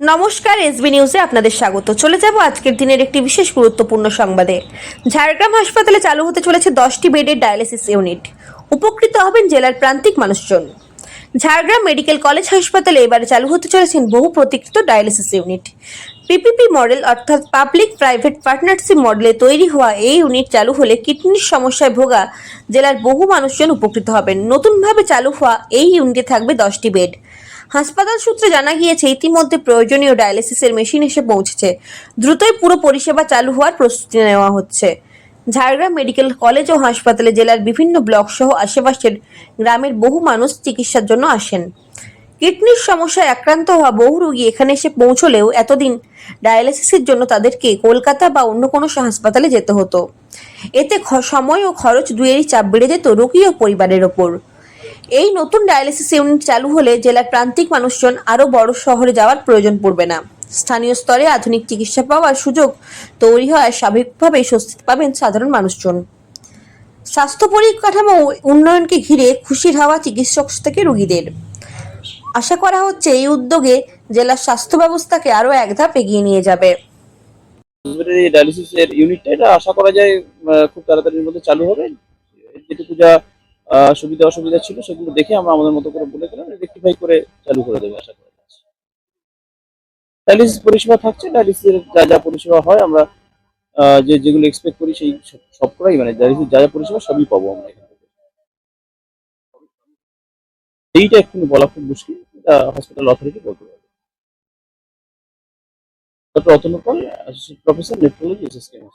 নমস্কার, এসবি নিউজে আপনাদের স্বাগত। চলে যাব আজকের দিনের একটি বিশেষ গুরুত্বপূর্ণ সংবাদে। ঝাড়গ্রাম হাসপাতালে চালু হতে চলেছে 10টি বেডের ডায়ালিসিস ইউনিট। উপকৃত হবেন জেলার প্রান্তিক মানুষজন। ঝাড়গ্রাম মেডিকেল কলেজ হাসপাতালে এবারে চালু হতে চলেছেন বহু প্রতীক্ষিত ডায়ালিসিস ইউনিট। পিপিপি মডেল অর্থাৎ পাবলিক প্রাইভেট পার্টনারশিপ মডেলে তৈরি হওয়া এই ইউনিট চালু হলে কিডনির সমস্যায় ভোগা জেলার বহু মানুষজন উপকৃত হবেন। নতুনভাবে চালু হওয়া এই ইউনিটে থাকবে 10টি বেড। হাসপাতাল সূত্রে জানা গিয়েছে ইতিমধ্যে প্রয়োজনীয় ডায়ালিসিসের মেশিন এসে পৌঁছেছে। দ্রুতই পুরো পরিষেবা চালু হওয়ার প্রস্তুতি নেওয়া হচ্ছে। ঝাড়গ্রাম মেডিকেল কলেজ ও হাসপাতালে জেলার বিভিন্ন ব্লক সহ আশেপাশের গ্রামের বহু মানুষ চিকিৎসার জন্য আসেন। কিডনির সমস্যায় আক্রান্ত হওয়া বহু রোগী এখানে এসে পৌঁছলেও এতদিন ডায়ালিসিসের জন্য তাদেরকে কলকাতা বা অন্য কোনো হাসপাতালে যেতে হতো। এতে সময় ও খরচ দুয়েরই চাপ বেড়ে যেত রোগী ও পরিবারের ওপর। এই নতুন ডায়ালিসিস ইউনিট চালু হলে জেলার প্রান্তিক মানুষজন আরও বড় শহরে যাওয়ার প্রয়োজন পড়বে না। স্থানীয় স্তরে আধুনিক চিকিৎসা পাওয়ার সুযোগ তৈরি হয়, স্বাভাবিকভাবেই স্বস্তি পাবেন সাধারণ মানুষজন। স্বাস্থ্য পরিকাঠামো উন্নয়নকে ঘিরে খুশির হাওয়া চিকিৎসক থেকে রোগীদের। আশা করা হচ্ছে এই উদ্যোগে জেলার স্বাস্থ্য ব্যবস্থাকে আরও এক ধাপ এগিয়ে নিয়ে যাবে। এই ডায়ালিসিস এর ইউনিটটা এটা আশা করা যায় খুব তাড়াতাড়ির মধ্যে চালু হবে। যেটুকু যা সুবিধা অসুবিধা ছিল সেগুলো দেখে আমরা আমাদের মতো করে বলে দিলাম, রেকটিফাই করে চালু করে দেবে আশা করা যাচ্ছে। ডায়ালিসিস পরিষেবা থাকছে, ডায়ালিসিসের যা যা পরিষেবা হয় আমরা যেগুলো এক্সপেক্ট করি সেই সবকটাই, মানে ডায়ালিসিস যা যা পরিষেবা সবই পাবো আমরা এখান থেকে। এইটা একটু বলা খুব মুশকিল, এটা হসপিটাল অথরিটি বলতে পারবে। ডক্টর অতনু পাল, অ্যাসোসিয়েট প্রফেসর, নেফ্রোলজি, এসএসকেএম।